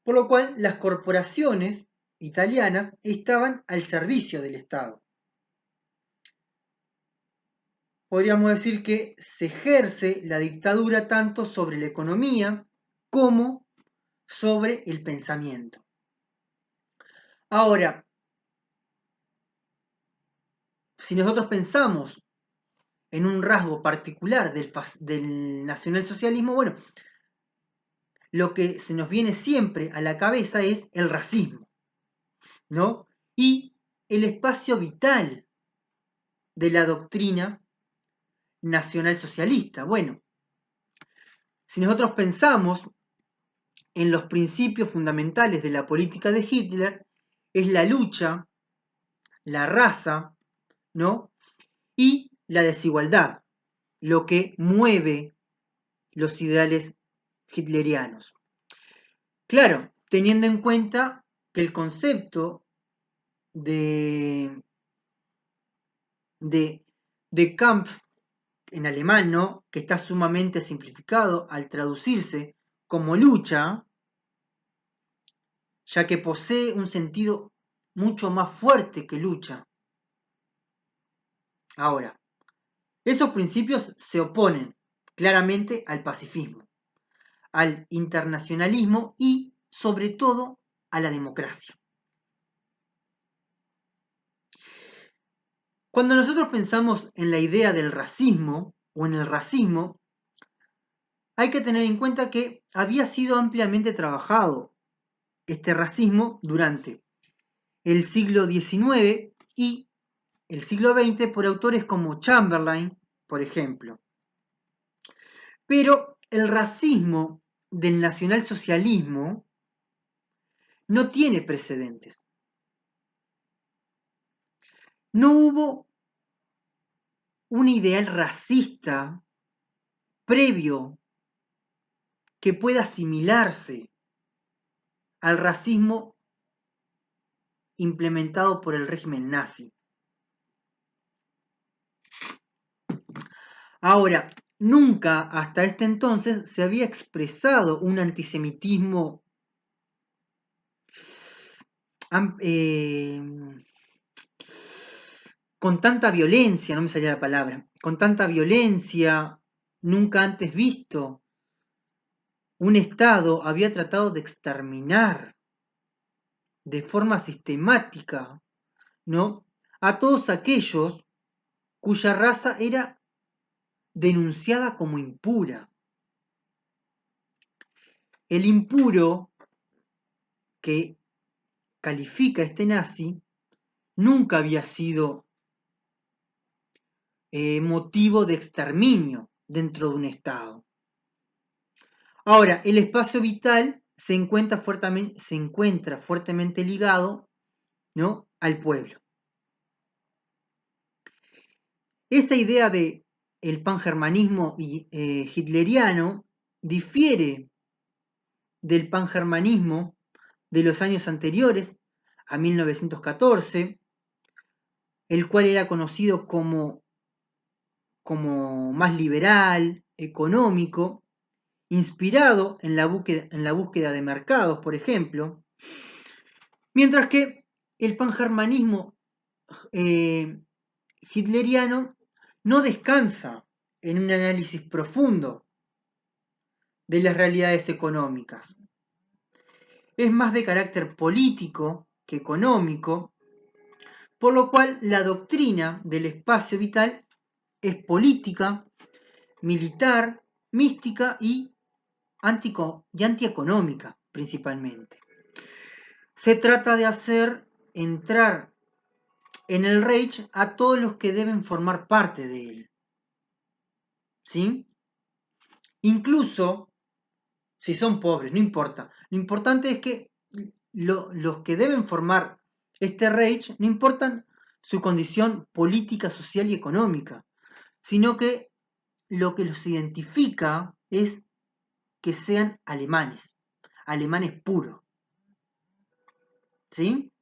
por lo cual las corporaciones italianas estaban al servicio del Estado. Podríamos decir que se ejerce la dictadura tanto sobre la economía como sobre el pensamiento. Ahora, si nosotros pensamos en un rasgo particular del nacionalsocialismo, bueno, lo que se nos viene siempre a la cabeza es el racismo, ¿no? Y el espacio vital de la doctrina nacionalsocialista. Bueno, si nosotros pensamos en los principios fundamentales de la política de Hitler, es la lucha, la raza, ¿no? Y la desigualdad, lo que mueve los ideales hitlerianos. Claro, teniendo en cuenta que el concepto de, de Kampf en alemán, ¿no? Que está sumamente simplificado al traducirse como lucha, ya que posee un sentido mucho más fuerte que lucha. Ahora, esos principios se oponen claramente al pacifismo, al internacionalismo y, sobre todo, a la democracia. Cuando nosotros pensamos en la idea del racismo o en el racismo, hay que tener en cuenta que había sido ampliamente trabajado este racismo durante el siglo XIX y el siglo XX por autores como Chamberlain, por ejemplo. Pero el racismo del nacionalsocialismo no tiene precedentes. No hubo un ideal racista previo que pueda asimilarse al racismo implementado por el régimen nazi. Ahora, nunca hasta este entonces se había expresado un antisemitismo con tanta violencia, no me salía la palabra, con tanta violencia, nunca antes visto. Un Estado había tratado de exterminar de forma sistemática, ¿no?, a todos aquellos cuya raza era denunciada como impura. El impuro que califica este nazi nunca había sido motivo de exterminio dentro de un Estado. Ahora, el espacio vital se encuentra fuertemente ligado, ¿no?, al pueblo. Esa idea de el pangermanismo hitleriano difiere del pangermanismo de los años anteriores a 1914, el cual era conocido como más liberal, económico, inspirado en la búsqueda de mercados, por ejemplo, mientras que el pangermanismo hitleriano no descansa en un análisis profundo de las realidades económicas. Es más de carácter político que económico, por lo cual la doctrina del espacio vital es política, militar, mística y antieconómica principalmente. Se trata de hacer entrar en el Reich a todos los que deben formar parte de él. ¿Sí? Incluso si son pobres, no importa. Lo importante es que los que deben formar este Reich no importan su condición política, social y económica, sino que lo que los identifica es que sean alemanes, alemanes puros. ¿Sí?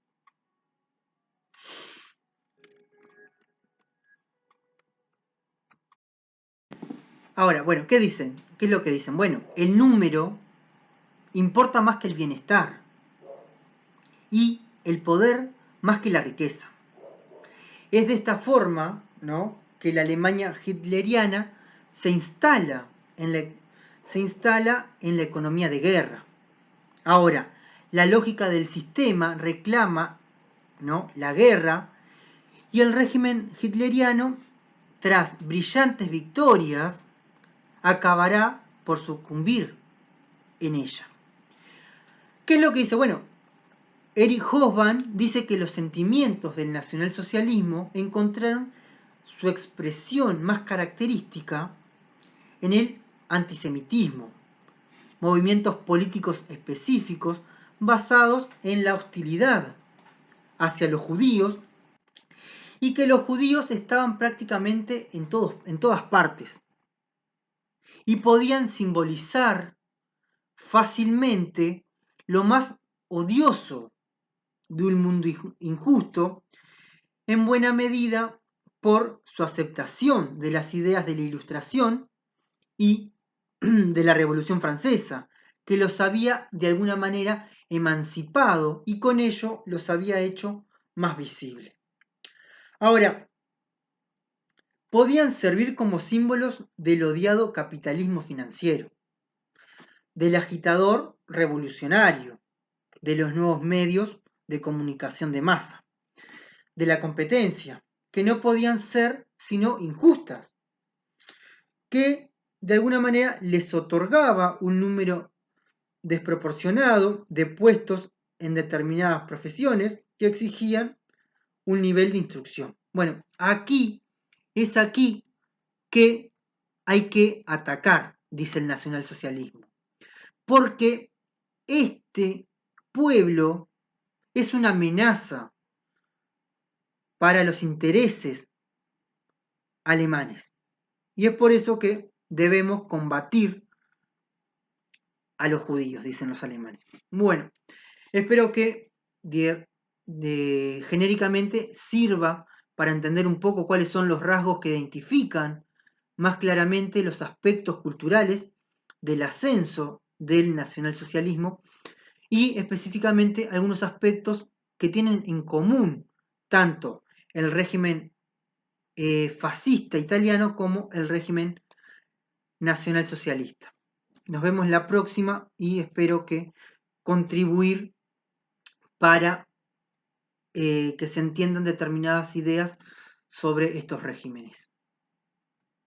Ahora, bueno, ¿qué dicen? ¿Qué es lo que dicen? Bueno, el número importa más que el bienestar y el poder más que la riqueza. Es de esta forma, ¿no?, que la Alemania hitleriana se instala en la economía de guerra. Ahora, la lógica del sistema reclama, ¿no?, la guerra, y el régimen hitleriano, tras brillantes victorias, acabará por sucumbir en ella. ¿Qué es lo que dice? Bueno, Erich Hobsbawm dice que los sentimientos del nacionalsocialismo encontraron su expresión más característica en el antisemitismo, movimientos políticos específicos basados en la hostilidad hacia los judíos, y que los judíos estaban prácticamente en todas partes y podían simbolizar fácilmente lo más odioso de un mundo injusto, en buena medida por su aceptación de las ideas de la Ilustración y de la Revolución Francesa, que los había de alguna manera emancipado y con ello los había hecho más visibles. Ahora, podían servir como símbolos del odiado capitalismo financiero, del agitador revolucionario, de los nuevos medios de comunicación de masa, de la competencia, que no podían ser sino injustas, que de alguna manera les otorgaba un número desproporcionado de puestos en determinadas profesiones que exigían un nivel de instrucción. Bueno, es aquí que hay que atacar, dice el nacionalsocialismo, porque este pueblo es una amenaza para los intereses alemanes. Y es por eso que debemos combatir a los judíos, dicen los alemanes. Bueno, espero que genéricamente sirva para entender un poco cuáles son los rasgos que identifican más claramente los aspectos culturales del ascenso del nacionalsocialismo y específicamente algunos aspectos que tienen en común tanto el régimen fascista italiano como el régimen nacionalsocialista. Nos vemos la próxima y espero que contribuir para que se entiendan determinadas ideas sobre estos regímenes.